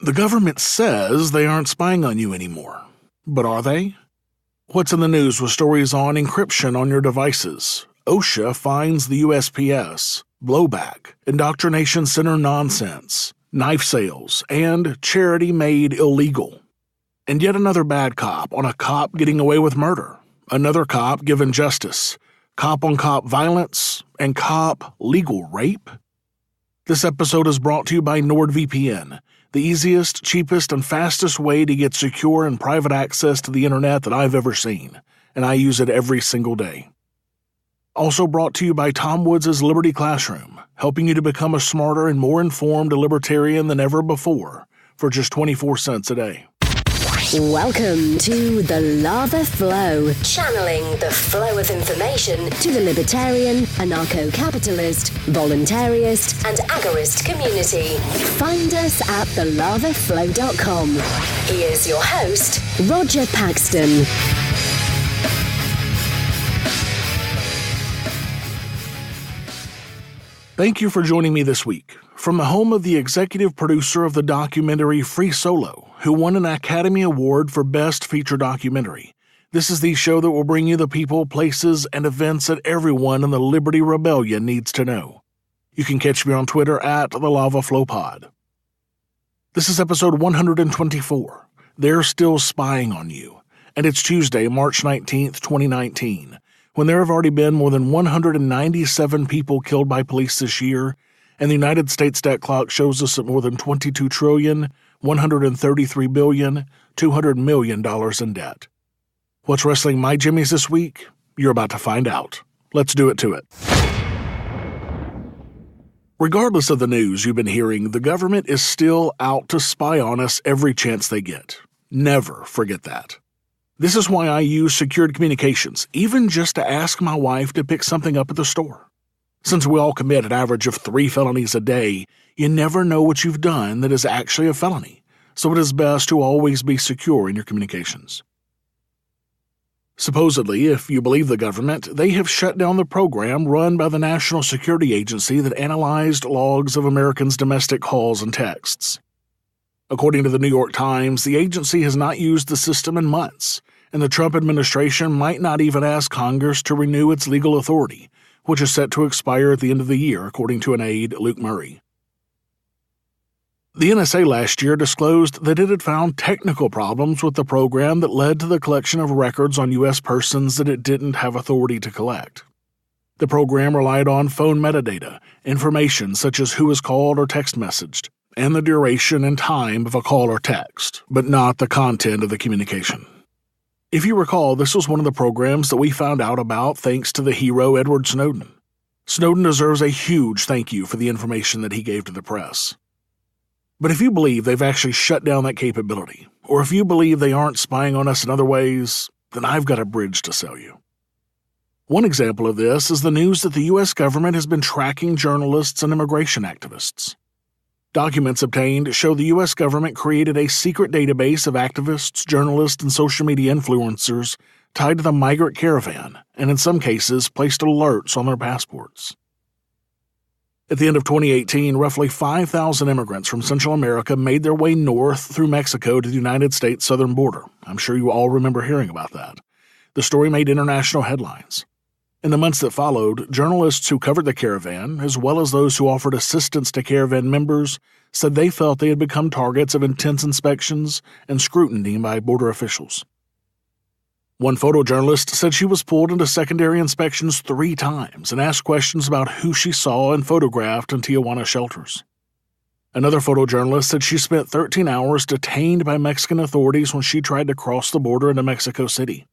The government says they aren't spying on you anymore. But are they? What's in the news with stories on encryption on your devices? OHSA finds the USPS, blowback, indoctrination center nonsense, knife sales, and charity made illegal. And yet another bad cop on a cop getting away with murder, another cop given justice, cop-on-cop violence, and cop legal rape? This episode is brought to you by NordVPN, the easiest, cheapest, and fastest way to get secure and private access to the internet that I've ever seen, and I use it every single day. Also brought to you by Tom Woods' Liberty Classroom, helping you to become a smarter and more informed libertarian than ever before for just 24 cents a day. Welcome to The Lava Flow, channeling the flow of information to the libertarian, anarcho-capitalist, voluntarist, and agorist community. Find us at thelavaflow.com. Here's your host, Roger Paxton. Thank you for joining me this week. From the home of the executive producer of the documentary Free Solo, who won an Academy Award for Best Feature Documentary, this is the show that will bring you the people, places, and events that everyone in the Liberty Rebellion needs to know. You can catch me on Twitter at The Lava Flow Pod. This is episode 124. They're Still Spying on You, and it's Tuesday, March 19th, 2019. When there have already been more than 197 people killed by police this year, and the United States debt clock shows us at more than $22 trillion, $133 billion, $200 million in debt. What's wrestling my jimmies this week? You're about to find out. Let's do it to it. Regardless of the news you've been hearing, the government is still out to spy on us every chance they get. Never forget that. This is why I use secured communications, even just to ask my wife to pick something up at the store. Since we all commit an average of 3 felonies a day, you never know what you've done that is actually a felony, so it is best to always be secure in your communications. Supposedly, if you believe the government, they have shut down the program run by the National Security Agency that analyzed logs of Americans' domestic calls and texts. According to the New York Times, the agency has not used the system in months, and the Trump administration might not even ask Congress to renew its legal authority, which is set to expire at the end of the year, according to an aide, Luke Murray. The NSA last year disclosed that it had found technical problems with the program that led to the collection of records on U.S. persons that it didn't have authority to collect. The program relied on phone metadata, information such as who was called or text messaged, and the duration and time of a call or text, but not the content of the communication. If you recall, this was one of the programs that we found out about thanks to the hero Edward Snowden. Snowden deserves a huge thank you for the information that he gave to the press. But if you believe they've actually shut down that capability, or if you believe they aren't spying on us in other ways, then I've got a bridge to sell you. One example of this is the news that the U.S. government has been tracking journalists and immigration activists. Documents obtained show the U.S. government created a secret database of activists, journalists, and social media influencers tied to the migrant caravan, and in some cases placed alerts on their passports. At the end of 2018, roughly 5,000 immigrants from Central America made their way north through Mexico to the United States southern border. I'm sure you all remember hearing about that. The story made international headlines. In the months that followed, journalists who covered the caravan, as well as those who offered assistance to caravan members, said they felt they had become targets of intense inspections and scrutiny by border officials. One photojournalist said she was pulled into secondary inspections 3 times and asked questions about who she saw and photographed in Tijuana shelters. Another photojournalist said she spent 13 hours detained by Mexican authorities when she tried to cross the border into Mexico City.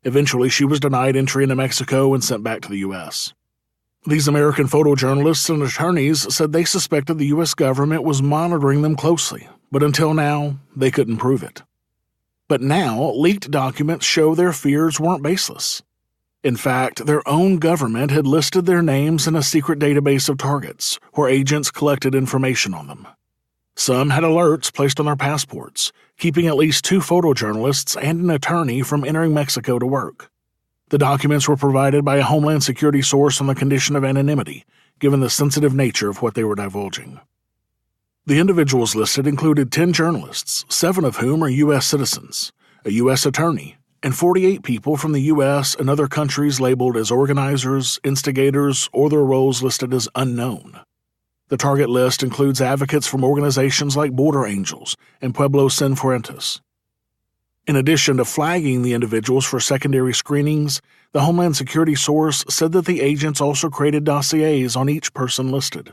Eventually, she was denied entry into Mexico and sent back to the U.S. These American photojournalists and attorneys said they suspected the U.S. government was monitoring them closely, but until now, they couldn't prove it. But now, leaked documents show their fears weren't baseless. In fact, their own government had listed their names in a secret database of targets, where agents collected information on them. Some had alerts placed on their passports, keeping at least 2 photojournalists and an attorney from entering Mexico to work. The documents were provided by a Homeland Security source on the condition of anonymity, given the sensitive nature of what they were divulging. The individuals listed included 10 journalists, 7 of whom are U.S. citizens, a U.S. attorney, and 48 people from the U.S. and other countries labeled as organizers, instigators, or their roles listed as unknown. The target list includes advocates from organizations like Border Angels and Pueblo Sin Fuertes. In addition to flagging the individuals for secondary screenings, the Homeland Security source said that the agents also created dossiers on each person listed.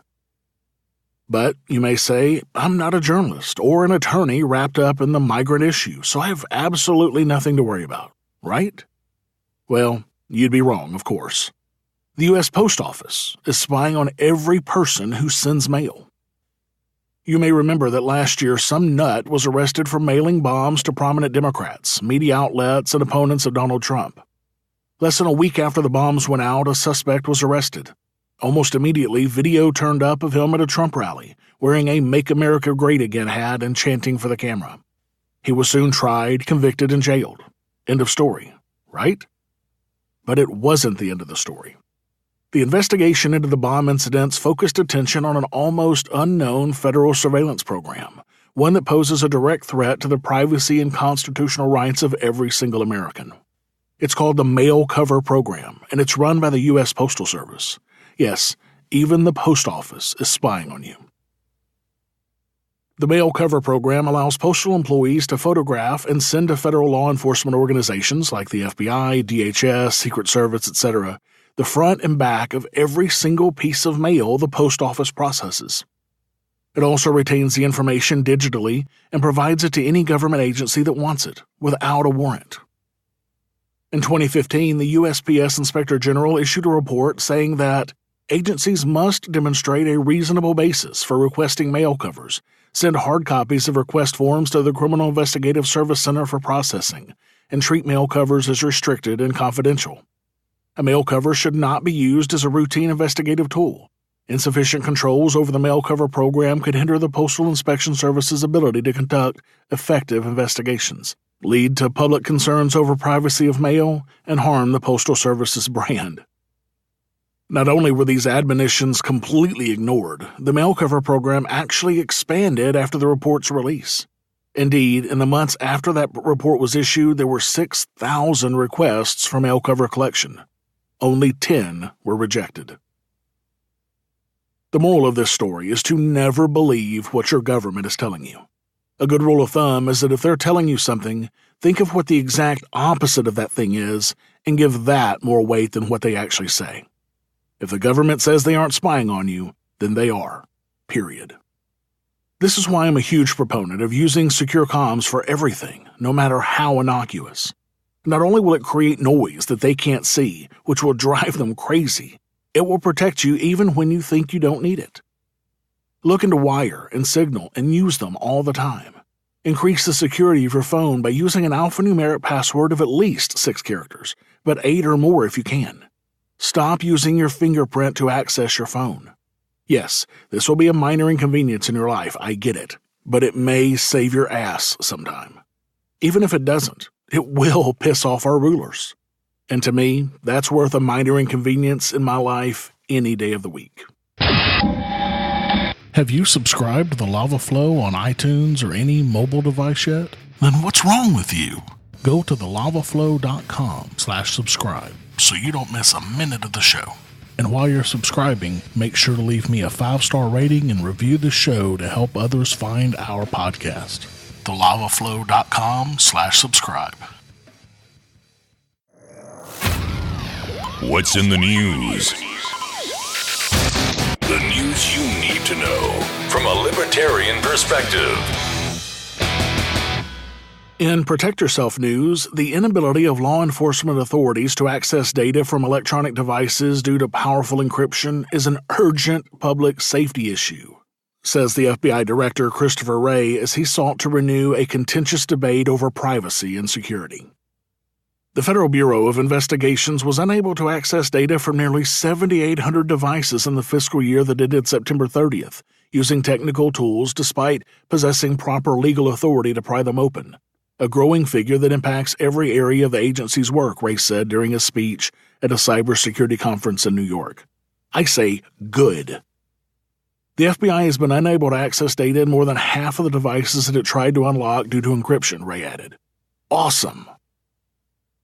But you may say, I'm not a journalist or an attorney wrapped up in the migrant issue, so I have absolutely nothing to worry about, right? Well, you'd be wrong, of course. The U.S. Post Office is spying on every person who sends mail. You may remember that last year some nut was arrested for mailing bombs to prominent Democrats, media outlets, and opponents of Donald Trump. Less than a week after the bombs went out, a suspect was arrested. Almost immediately, video turned up of him at a Trump rally, wearing a Make America Great Again hat and chanting for the camera. He was soon tried, convicted, and jailed. End of story, right? But it wasn't the end of the story. The investigation into the bomb incidents focused attention on an almost unknown federal surveillance program, one that poses a direct threat to the privacy and constitutional rights of every single American. It's called the Mail Cover Program, and it's run by the U.S. Postal Service. Yes, even the post office is spying on you. The Mail Cover Program allows postal employees to photograph and send to federal law enforcement organizations like the FBI, DHS, Secret Service, etc., the front and back of every single piece of mail the post office processes. It also retains the information digitally and provides it to any government agency that wants it, without a warrant. In 2015, the USPS Inspector General issued a report saying that agencies must demonstrate a reasonable basis for requesting mail covers, send hard copies of request forms to the Criminal Investigative Service Center for processing, and treat mail covers as restricted and confidential. A mail cover should not be used as a routine investigative tool. Insufficient controls over the mail cover program could hinder the Postal Inspection Service's ability to conduct effective investigations, lead to public concerns over privacy of mail, and harm the Postal Service's brand. Not only were these admonitions completely ignored, the mail cover program actually expanded after the report's release. Indeed, in the months after that report was issued, there were 6,000 requests for mail cover collection. Only 10 were rejected. The moral of this story is to never believe what your government is telling you. A good rule of thumb is that if they're telling you something, think of what the exact opposite of that thing is and give that more weight than what they actually say. If the government says they aren't spying on you, then they are. Period. This is why I'm a huge proponent of using secure comms for everything, no matter how innocuous. Not only will it create noise that they can't see, which will drive them crazy, it will protect you even when you think you don't need it. Look into Wire and Signal and use them all the time. Increase the security of your phone by using an alphanumeric password of at least 6 characters, but 8 or more if you can. Stop using your fingerprint to access your phone. Yes, this will be a minor inconvenience in your life, I get it, but it may save your ass sometime. Even if it doesn't, it will piss off our rulers. And to me, that's worth a minor inconvenience in my life any day of the week. Have you subscribed to the Lava Flow on iTunes or any mobile device yet? Then what's wrong with you? Go to thelavaflow.com/subscribe so you don't miss a minute of the show. And while you're subscribing, make sure to leave me a 5-star rating and review the show to help others find our podcast. thelavaflow.com/subscribe. What's in the news? The news you need to know from a libertarian perspective. In Protect Yourself news, the inability of law enforcement authorities to access data from electronic devices due to powerful encryption is an urgent public safety issue, says the FBI Director Christopher Wray as he sought to renew a contentious debate over privacy and security. The Federal Bureau of Investigations was unable to access data from nearly 7,800 devices in the fiscal year that ended September 30th, using technical tools despite possessing proper legal authority to pry them open. A growing figure that impacts every area of the agency's work, Wray said during a speech at a cybersecurity conference in New York. I say good. The FBI has been unable to access data in more than half of the devices that it tried to unlock due to encryption, Ray added. Awesome.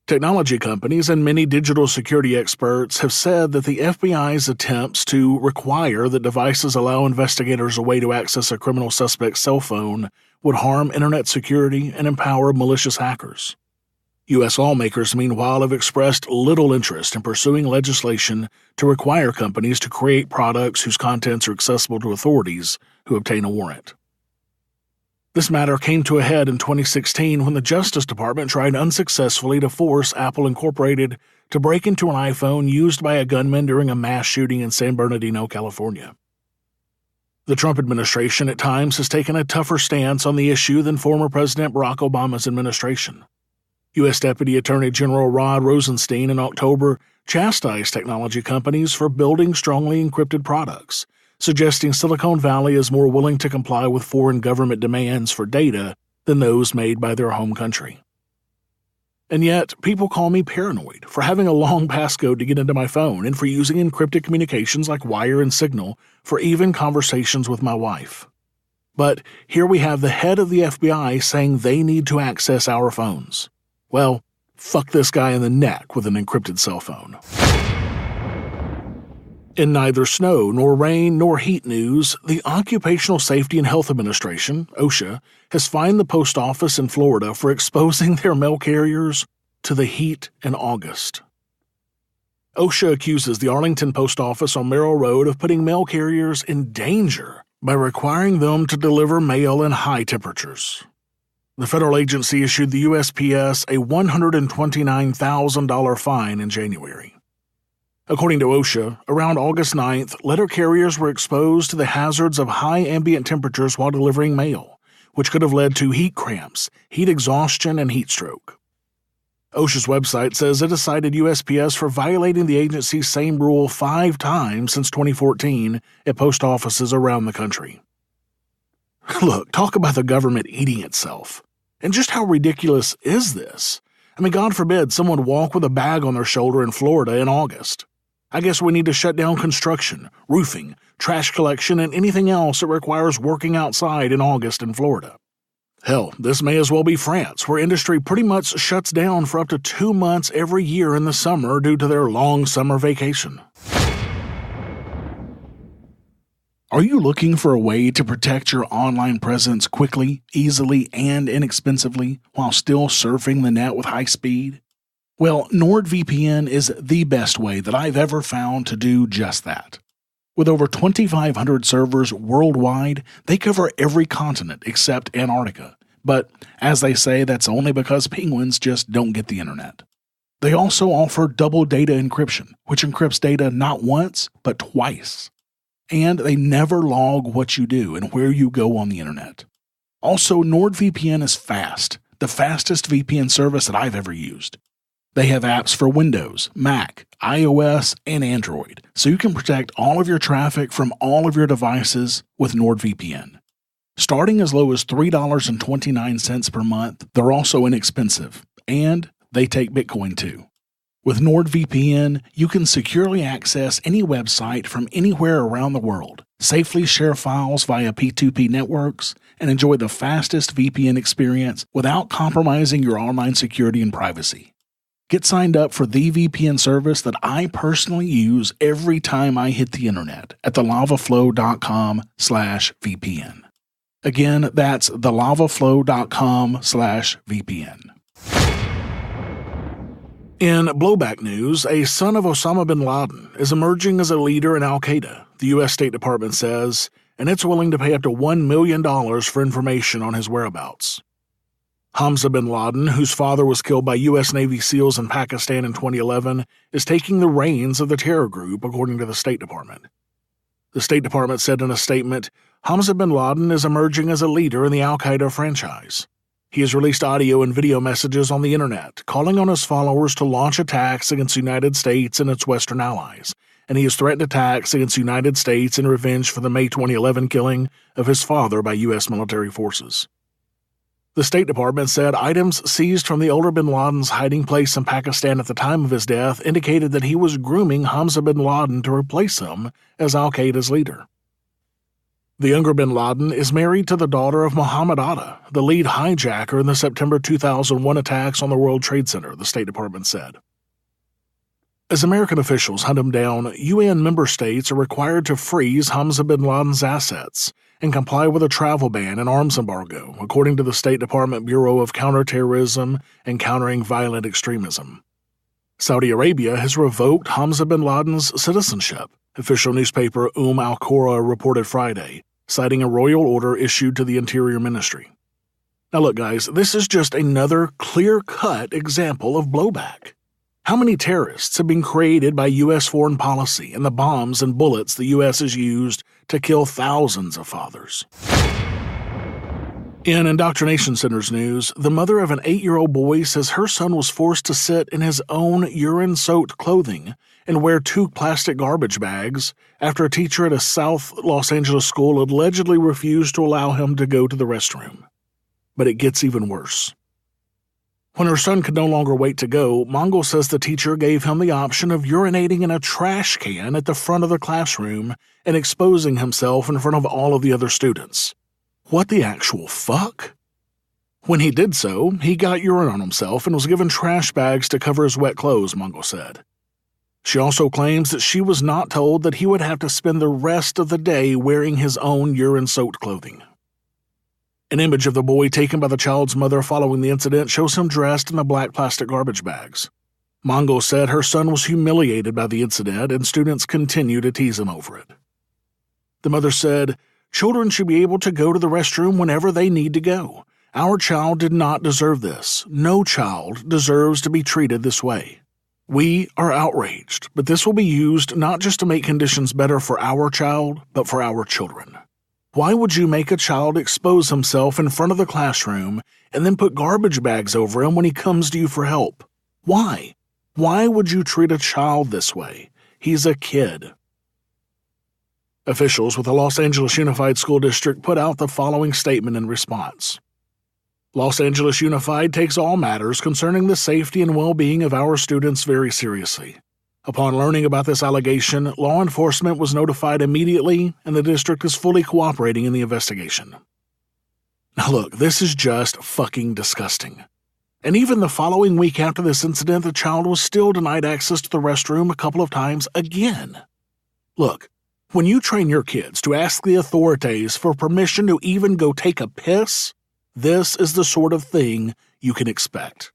Technology companies and many digital security experts have said that the FBI's attempts to require that devices allow investigators a way to access a criminal suspect's cell phone would harm internet security and empower malicious hackers. U.S. lawmakers, meanwhile, have expressed little interest in pursuing legislation to require companies to create products whose contents are accessible to authorities who obtain a warrant. This matter came to a head in 2016 when the Justice Department tried unsuccessfully to force Apple Incorporated to break into an iPhone used by a gunman during a mass shooting in San Bernardino, California. The Trump administration at times has taken a tougher stance on the issue than former President Barack Obama's administration. U.S. Deputy Attorney General Rod Rosenstein in October chastised technology companies for building strongly encrypted products, suggesting Silicon Valley is more willing to comply with foreign government demands for data than those made by their home country. And yet, people call me paranoid for having a long passcode to get into my phone and for using encrypted communications like Wire and Signal for even conversations with my wife. But here we have the head of the FBI saying they need to access our phones. Well, fuck this guy in the neck with an encrypted cell phone. In neither snow nor rain nor heat news, the Occupational Safety and Health Administration, OHSA, has fined the post office in Florida for exposing their mail carriers to the heat in August. OHSA accuses the Arlington Post Office on Merrill Road of putting mail carriers in danger by requiring them to deliver mail in high temperatures. The federal agency issued the USPS a $129,000 fine in January. According to OHSA, around August 9th, letter carriers were exposed to the hazards of high ambient temperatures while delivering mail, which could have led to heat cramps, heat exhaustion, and heat stroke. OHSA's website says it has cited USPS for violating the agency's same rule 5 times since 2014 at post offices around the country. Look, talk about the government eating itself. And just how ridiculous is this? I mean, God forbid someone walk with a bag on their shoulder in Florida in August. I guess we need to shut down construction, roofing, trash collection, and anything else that requires working outside in August in Florida. Hell, this may as well be France, where industry pretty much shuts down for up to 2 months every year in the summer due to their long summer vacation. Are you looking for a way to protect your online presence quickly, easily, and inexpensively while still surfing the net with high speed? Well, NordVPN is the best way that I've ever found to do just that. With over 2,500 servers worldwide, they cover every continent except Antarctica. But, as they say, that's only because penguins just don't get the internet. They also offer double data encryption, which encrypts data not once, but twice. And they never log what you do and where you go on the internet. Also, NordVPN is fast, the fastest VPN service that I've ever used. They have apps for Windows, Mac, iOS, and Android, so you can protect all of your traffic from all of your devices with NordVPN. Starting as low as $3.29 per month, they're also inexpensive, and they take Bitcoin too. With NordVPN, you can securely access any website from anywhere around the world, safely share files via P2P networks, and enjoy the fastest VPN experience without compromising your online security and privacy. Get signed up for the VPN service that I personally use every time I hit the internet at thelavaflow.com/VPN. Again, that's thelavaflow.com/VPN. In blowback news, a son of Osama bin Laden is emerging as a leader in al-Qaeda, the U.S. State Department says, and it's willing to pay up to $1 million for information on his whereabouts. Hamza bin Laden, whose father was killed by U.S. Navy SEALs in Pakistan in 2011, is taking the reins of the terror group, according to the State Department. The State Department said in a statement, Hamza bin Laden is emerging as a leader in the al-Qaeda franchise. He has released audio and video messages on the internet, calling on his followers to launch attacks against the United States and its Western allies, and he has threatened attacks against the United States in revenge for the May 2011 killing of his father by U.S. military forces. The State Department said items seized from the older bin Laden's hiding place in Pakistan at the time of his death indicated that he was grooming Hamza bin Laden to replace him as al-Qaeda's leader. The younger bin Laden is married to the daughter of Mohammed Atta, the lead hijacker in the September 2001 attacks on the World Trade Center, the State Department said. As American officials hunt him down, UN member states are required to freeze Hamza bin Laden's assets and comply with a travel ban and arms embargo, according to the State Department Bureau of Counterterrorism and Countering Violent Extremism. Saudi Arabia has revoked Hamza bin Laden's citizenship, official newspaper Al-Qura reported Friday, citing a royal order issued to the Interior Ministry. Now look, guys, this is just another clear-cut example of blowback. How many terrorists have been created by U.S. foreign policy and the bombs and bullets the U.S. has used to kill thousands of fathers? In Indoctrination Center's news, the mother of an 8-year-old boy says her son was forced to sit in his own urine-soaked clothing and wear 2 plastic garbage bags after a teacher at a South Los Angeles school allegedly refused to allow him to go to the restroom. But it gets even worse. When her son could no longer wait to go, Mongol says the teacher gave him the option of urinating in a trash can at the front of the classroom and exposing himself in front of all of the other students. What the actual fuck? When he did so, he got urine on himself and was given trash bags to cover his wet clothes, Mongol said. She also claims that she was not told that he would have to spend the rest of the day wearing his own urine-soaked clothing. An image of the boy taken by the child's mother following the incident shows him dressed in the black plastic garbage bags. Mongol said her son was humiliated by the incident and students continue to tease him over it. The mother said, "Children should be able to go to the restroom whenever they need to go. Our child did not deserve this. No child deserves to be treated this way. We are outraged, but this will be used not just to make conditions better for our child, but for our children. Why would you make a child expose himself in front of the classroom and then put garbage bags over him when he comes to you for help? Why? Why would you treat a child this way? He's a kid." Officials with the Los Angeles Unified School District put out the following statement in response. Los Angeles Unified takes all matters concerning the safety and well-being of our students very seriously. Upon learning about this allegation, law enforcement was notified immediately, and the district is fully cooperating in the investigation. Now look, this is just fucking disgusting. And even the following week after this incident, the child was still denied access to the restroom a couple of times again. Look, when you train your kids to ask the authorities for permission to even go take a piss, this is the sort of thing you can expect.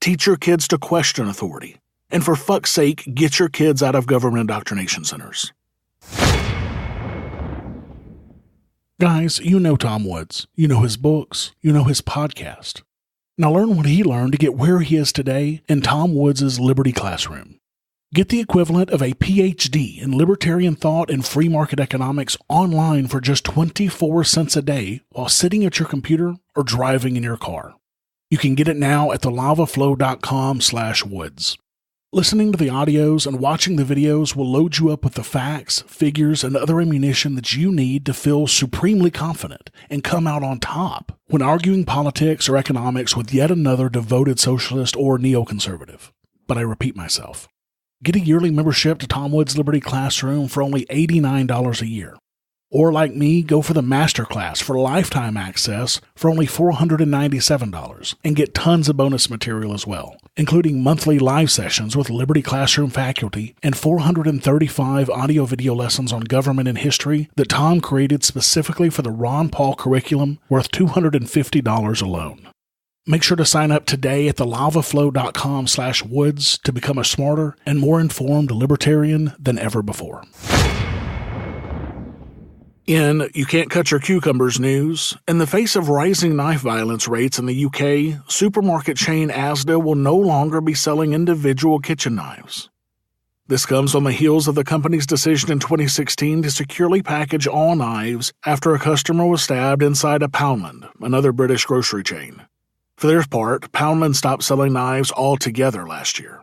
Teach your kids to question authority. And for fuck's sake, get your kids out of government indoctrination centers. Guys, you know Tom Woods. You know his books. You know his podcast. Now learn what he learned to get where he is today in Tom Woods' Liberty Classroom. Get the equivalent of a PhD in libertarian thought and free market economics online for just 24 cents a day while sitting at your computer or driving in your car. You can get it now at thelavaflow.com/woods. Listening to the audios and watching the videos will load you up with the facts, figures, and other ammunition that you need to feel supremely confident and come out on top when arguing politics or economics with yet another devoted socialist or neoconservative. But I repeat myself. Get a yearly membership to Tom Woods' Liberty Classroom for only $89 a year. Or like me, go for the Masterclass for lifetime access for only $497 and get tons of bonus material as well, including monthly live sessions with Liberty Classroom faculty and 435 audio-video lessons on government and history that Tom created specifically for the Ron Paul curriculum worth $250 alone. Make sure to sign up today at thelavaflow.com/woods to become a smarter and more informed libertarian than ever before. In You Can't Cut Your Cucumbers news, in the face of rising knife violence rates in the UK, supermarket chain Asda will no longer be selling individual kitchen knives. This comes on the heels of the company's decision in 2016 to securely package all knives after a customer was stabbed inside a Poundland, another British grocery chain. For their part, Poundland stopped selling knives altogether last year.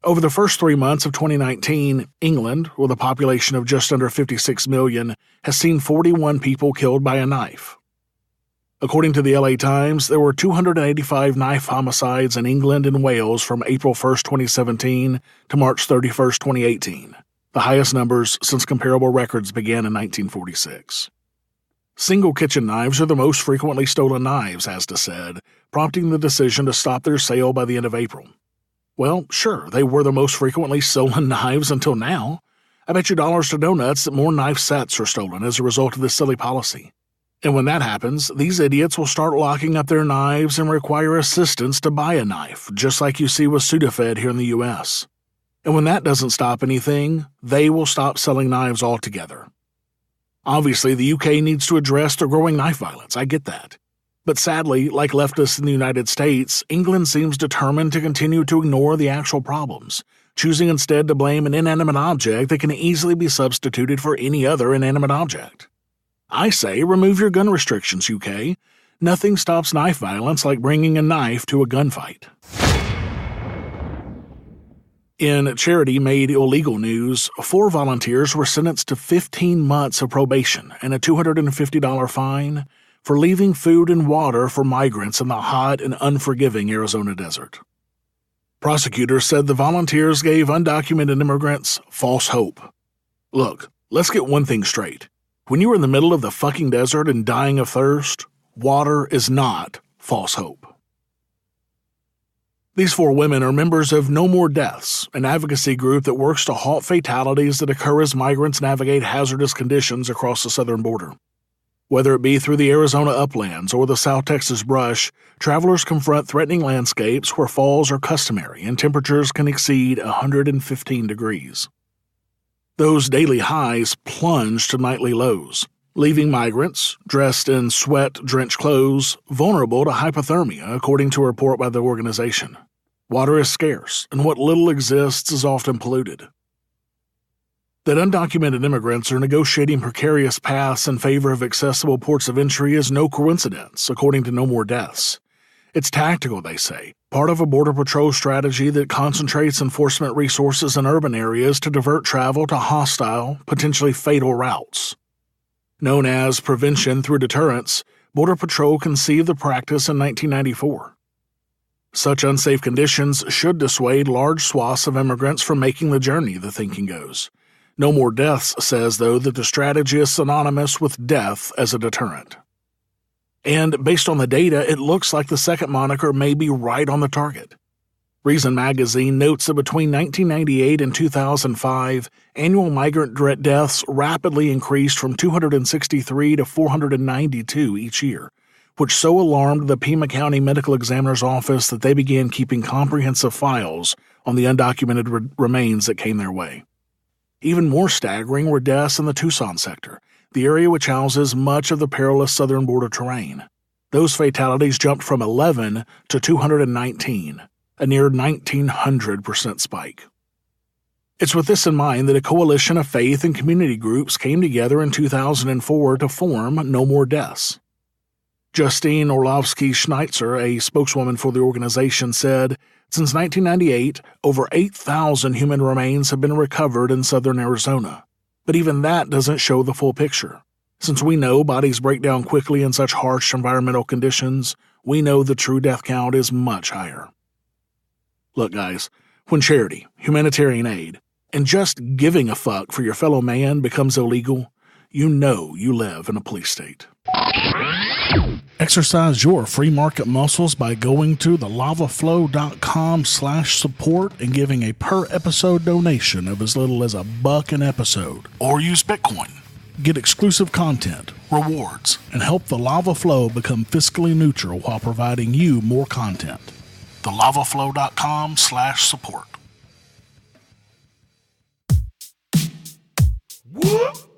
Over the first 3 months of 2019, England, with a population of just under 56 million, has seen 41 people killed by a knife. According to the LA Times, there were 285 knife homicides in England and Wales from April 1, 2017 to March 31, 2018. the highest numbers since comparable records began in 1946. Single kitchen knives are the most frequently stolen knives, ASDA said, prompting the decision to stop their sale by the end of April. Well, sure, they were the most frequently stolen knives until now. I bet you dollars to donuts that more knife sets are stolen as a result of this silly policy. And when that happens, these idiots will start locking up their knives and require assistance to buy a knife, just like you see with Sudafed here in the U.S. And when that doesn't stop anything, they will stop selling knives altogether. Obviously, the UK needs to address the growing knife violence, I get that. But sadly, like leftists in the United States, England seems determined to continue to ignore the actual problems, choosing instead to blame an inanimate object that can easily be substituted for any other inanimate object. I say remove your gun restrictions, UK. Nothing stops knife violence like bringing a knife to a gunfight. In charity-made illegal news, 4 volunteers were sentenced to 15 months of probation and a $250 fine for leaving food and water for migrants in the hot and unforgiving Arizona desert. Prosecutors said the volunteers gave undocumented immigrants false hope. Look, let's get one thing straight. When you are in the middle of the fucking desert and dying of thirst, water is not false hope. These 4 women are members of No More Deaths, an advocacy group that works to halt fatalities that occur as migrants navigate hazardous conditions across the southern border. Whether it be through the Arizona uplands or the South Texas brush, travelers confront threatening landscapes where falls are customary and temperatures can exceed 115 degrees. Those daily highs plunge to nightly lows, leaving migrants, dressed in sweat-drenched clothes, vulnerable to hypothermia, according to a report by the organization. Water is scarce, and what little exists is often polluted. That undocumented immigrants are negotiating precarious paths in favor of accessible ports of entry is no coincidence, according to No More Deaths. It's tactical, they say, part of a Border Patrol strategy that concentrates enforcement resources in urban areas to divert travel to hostile, potentially fatal routes. Known as prevention through deterrence, Border Patrol conceived the practice in 1994. Such unsafe conditions should dissuade large swaths of immigrants from making the journey, the thinking goes. No More Deaths says, though, that the strategy is synonymous with death as a deterrent. And based on the data, it looks like the second moniker may be right on the target. Reason magazine notes that between 1998 and 2005, annual migrant deaths rapidly increased from 263 to 492 each year, which so alarmed the Pima County Medical Examiner's Office that they began keeping comprehensive files on the undocumented remains that came their way. Even more staggering were deaths in the Tucson sector, the area which houses much of the perilous southern border terrain. Those fatalities jumped from 11 to 219, a near 1,900% spike. It's with this in mind that a coalition of faith and community groups came together in 2004 to form No More Deaths. Justine Orlovsky-Schneitzer, a spokeswoman for the organization, said, "Since 1998, over 8,000 human remains have been recovered in southern Arizona. But even that doesn't show the full picture. Since we know bodies break down quickly in such harsh environmental conditions, we know the true death count is much higher." Look, guys, when charity, humanitarian aid, and just giving a fuck for your fellow man becomes illegal, you know you live in a police state. Exercise your free market muscles by going to thelavaflow.com/support and giving a per episode donation of as little as $1 an episode. Or use Bitcoin. Get exclusive content, rewards, and help the Lava Flow become fiscally neutral while providing you more content. thelavaflow.com/support.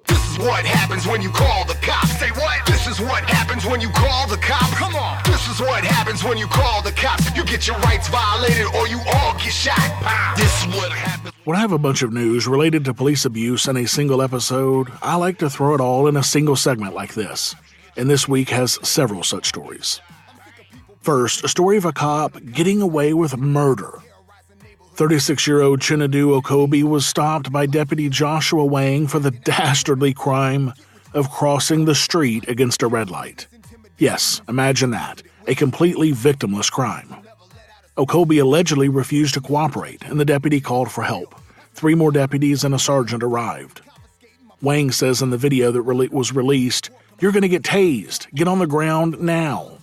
This is what happens when you call the cops. Say what? This is what happens when you call the cops. Come on. This is what happens when you call the cops. You get your rights violated or you all get shot. Pow. This is what happens. When I have a bunch of news related to police abuse in a single episode, I like to throw it all in a single segment like this. And this week has several such stories. First, a story of a cop getting away with murder. 36-year-old Chinedu Okobi was stopped by Deputy Joshua Wang for the dastardly crime of crossing the street against a red light. Yes, imagine that, a completely victimless crime. Okobi allegedly refused to cooperate, and the deputy called for help. 3 more deputies and a sergeant arrived. Wang says in the video that was released, "You're going to get tased. Get on the ground now."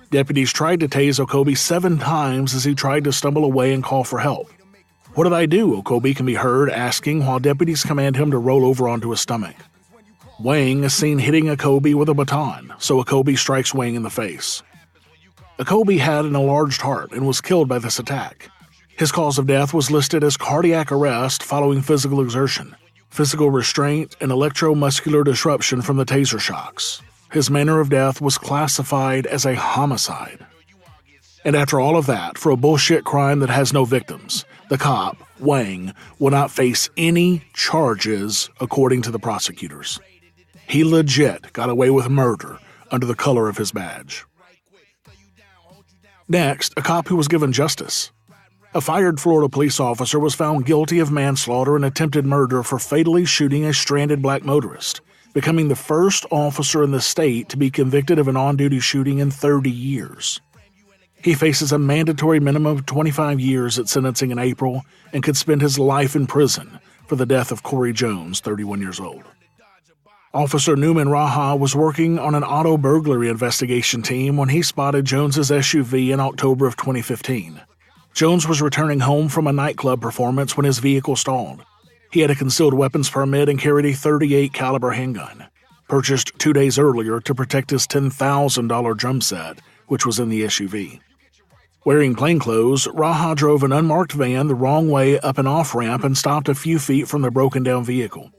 Deputies tried to tase Okobi 7 times as he tried to stumble away and call for help. "What did I do?" Okobi can be heard asking while deputies command him to roll over onto his stomach. Wang is seen hitting Okobi with a baton, so Okobi strikes Wang in the face. Okobi had an enlarged heart and was killed by this attack. His cause of death was listed as cardiac arrest following physical exertion, physical restraint, and electromuscular disruption from the taser shocks. His manner of death was classified as a homicide. And after all of that, for a bullshit crime that has no victims, the cop, Wang, will not face any charges according to the prosecutors. He legit got away with murder under the color of his badge. Next, a cop who was given justice. A fired Florida police officer was found guilty of manslaughter and attempted murder for fatally shooting a stranded black motorist, becoming the first officer in the state to be convicted of an on-duty shooting in 30 years. He faces a mandatory minimum of 25 years at sentencing in April and could spend his life in prison for the death of Corey Jones, 31 years old. Officer Newman Raha was working on an auto burglary investigation team when he spotted Jones's SUV in October of 2015. Jones was returning home from a nightclub performance when his vehicle stalled. He had a concealed weapons permit and carried a .38 caliber handgun, purchased 2 days earlier to protect his $10,000 drum set, which was in the SUV. Wearing plainclothes, Raha drove an unmarked van the wrong way up an off-ramp and stopped a few feet from the broken-down vehicle.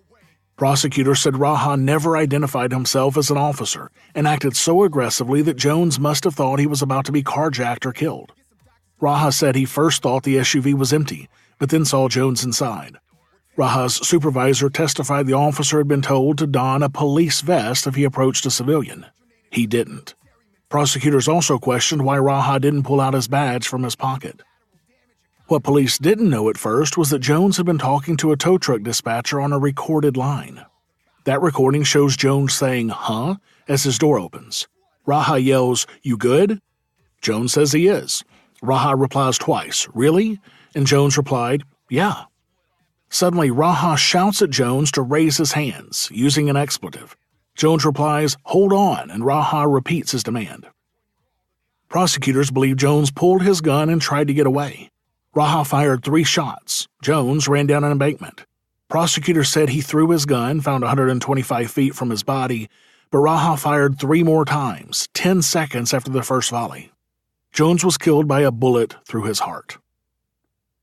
Prosecutors said Raha never identified himself as an officer and acted so aggressively that Jones must have thought he was about to be carjacked or killed. Raha said he first thought the SUV was empty, but then saw Jones inside. Raha's supervisor testified the officer had been told to don a police vest if he approached a civilian. He didn't. Prosecutors also questioned why Raha didn't pull out his badge from his pocket. What police didn't know at first was that Jones had been talking to a tow truck dispatcher on a recorded line. That recording shows Jones saying, "Huh?" as his door opens. Raha yells, "You good?" Jones says he is. Raha replies twice, "Really?" And Jones replied, "Yeah." Suddenly, Raha shouts at Jones to raise his hands, using an expletive. Jones replies, "Hold on," and Raha repeats his demand. Prosecutors believe Jones pulled his gun and tried to get away. Raha fired 3 shots. Jones ran down an embankment. Prosecutors said he threw his gun, found 125 feet from his body, but Raha fired 3 more times, 10 seconds after the first volley. Jones was killed by a bullet through his heart.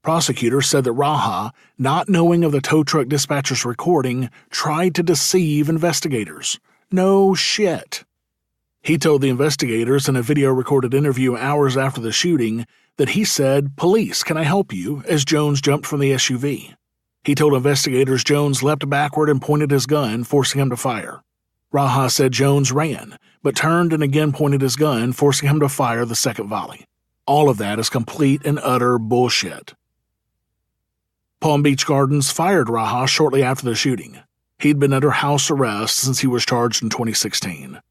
Prosecutors said that Raha, not knowing of the tow truck dispatcher's recording, tried to deceive investigators. No shit. He told the investigators in a video-recorded interview hours after the shooting that he said, "Police, can I help you?" as Jones jumped from the SUV. He told investigators Jones leapt backward and pointed his gun, forcing him to fire. Raha said Jones ran, but turned and again pointed his gun, forcing him to fire the second volley. All of that is complete and utter bullshit. Palm Beach Gardens fired Raha shortly after the shooting. He'd been under house arrest since he was charged in 2016.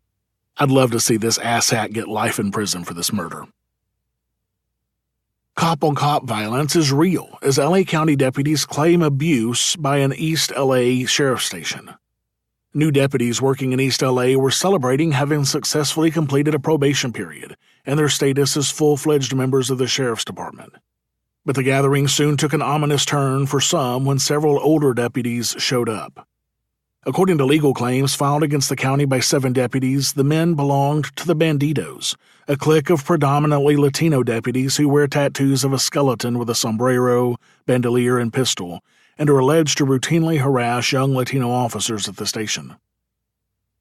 I'd love to see this asshat get life in prison for this murder. Cop-on-cop violence is real, as LA County deputies claim abuse by an East LA sheriff's station. New deputies working in East LA were celebrating having successfully completed a probation period, and their status as full-fledged members of the sheriff's department. But the gathering soon took an ominous turn for some when several older deputies showed up. According to legal claims filed against the county by 7 deputies, the men belonged to the Bandidos, a clique of predominantly Latino deputies who wear tattoos of a skeleton with a sombrero, bandolier, and pistol, and are alleged to routinely harass young Latino officers at the station.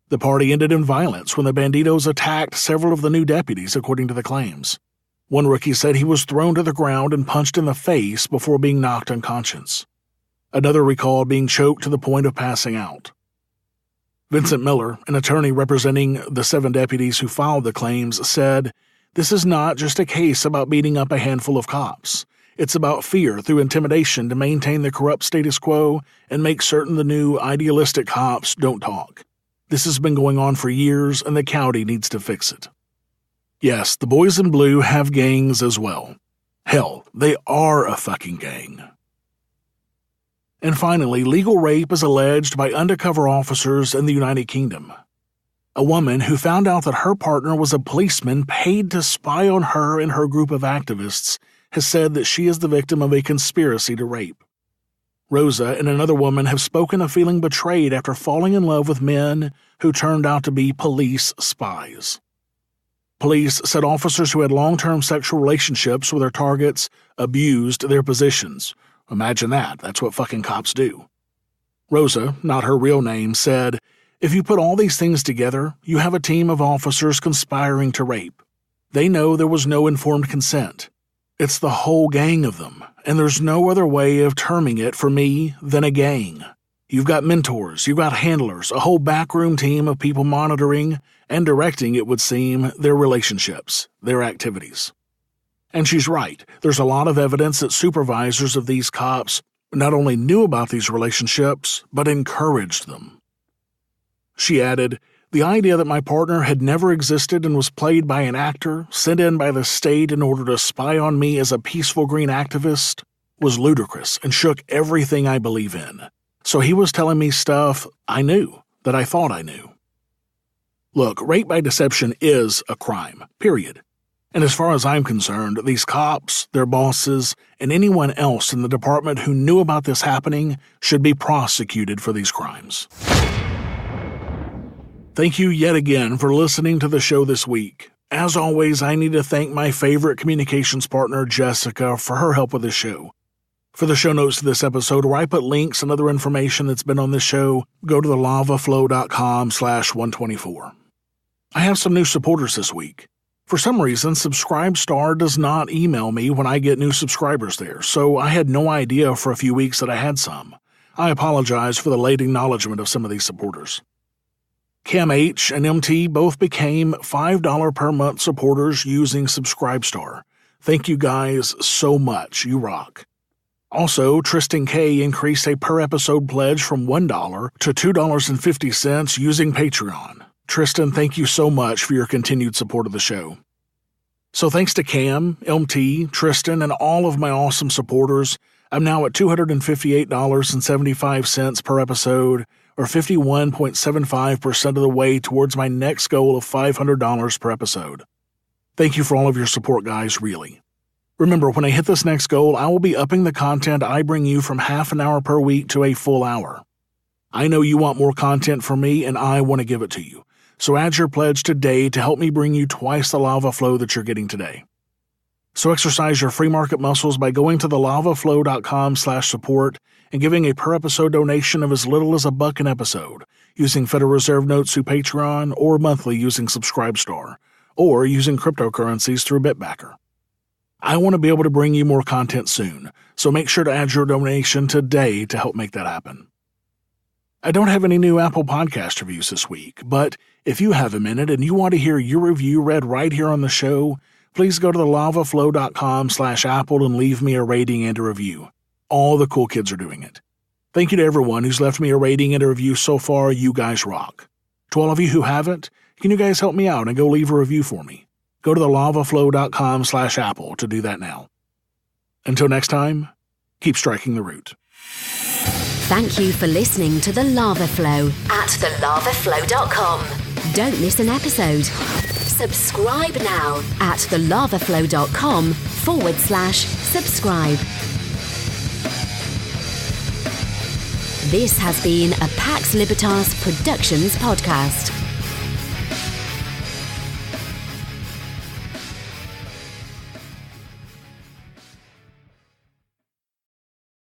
The party ended in violence when the Bandidos attacked several of the new deputies, according to the claims. One rookie said he was thrown to the ground and punched in the face before being knocked unconscious. Another recalled being choked to the point of passing out. Vincent Miller, an attorney representing the 7 deputies who filed the claims, said, "This is not just a case about beating up a handful of cops. It's about fear through intimidation to maintain the corrupt status quo and make certain the new idealistic cops don't talk. This has been going on for years and the county needs to fix it." Yes, the boys in blue have gangs as well. Hell, they are a fucking gang. And finally, legal rape is alleged by undercover officers in the United Kingdom. A woman who found out that her partner was a policeman paid to spy on her and her group of activists has said that she is the victim of a conspiracy to rape. Rosa and another woman have spoken of feeling betrayed after falling in love with men who turned out to be police spies. Police said officers who had long-term sexual relationships with their targets abused their positions. Imagine that. That's what fucking cops do. Rosa, not her real name, said, "If you put all these things together, you have a team of officers conspiring to rape. They know there was no informed consent. It's the whole gang of them, and there's no other way of terming it for me than a gang. You've got mentors, you've got handlers, a whole backroom team of people monitoring and directing, it would seem, their relationships, their activities." And she's right. There's a lot of evidence that supervisors of these cops not only knew about these relationships, but encouraged them. She added, "The idea that my partner had never existed and was played by an actor sent in by the state in order to spy on me as a peaceful green activist was ludicrous and shook everything I believe in. So he was telling me stuff I knew, that I thought I knew." Look, rape by deception is a crime, period. And as far as I'm concerned, these cops, their bosses, and anyone else in the department who knew about this happening should be prosecuted for these crimes. Thank you yet again for listening to the show this week. As always, I need to thank my favorite communications partner, Jessica, for her help with the show. For the show notes to this episode, where I put links and other information that's been on this show, go to thelavaflow.com/124. I have some new supporters this week. For some reason, Subscribestar does not email me when I get new subscribers there, so I had no idea for a few weeks that I had some. I apologize for the late acknowledgement of some of these supporters. Cam H and MT both became $5 per month supporters using Subscribestar. Thank you guys so much. You rock. Also, Tristan K increased a per-episode pledge from $1 to $2.50 using Patreon. Tristan, thank you so much for your continued support of the show. So thanks to Cam, MT, Tristan, and all of my awesome supporters, I'm now at $258.75 per episode, or 51.75% of the way towards my next goal of $500 per episode. Thank you for all of your support, guys, really. Remember, when I hit this next goal, I will be upping the content I bring you from half an hour per week to a full hour. I know you want more content from me, and I want to give it to you. So add your pledge today to help me bring you twice the lava flow that you're getting today. So exercise your free market muscles by going to thelavaflow.com/support and giving a per-episode donation of as little as $1 an episode, using Federal Reserve notes through Patreon, or monthly using Subscribestar, or using cryptocurrencies through Bitbacker. I want to be able to bring you more content soon, so make sure to add your donation today to help make that happen. I don't have any new Apple Podcast reviews this week, but if you have a minute and you want to hear your review read right here on the show, please go to thelavaflow.com/Apple and leave me a rating and a review. All the cool kids are doing it. Thank you to everyone who's left me a rating and a review so far. You guys rock. To all of you who haven't, can you guys help me out and go leave a review for me? Go to thelavaflow.com/Apple to do that now. Until next time, keep striking the root. Thank you for listening to The Lava Flow at thelavaflow.com. Don't miss an episode. Subscribe now at thelavaflow.com/subscribe. This has been a Pax Libertas Productions podcast.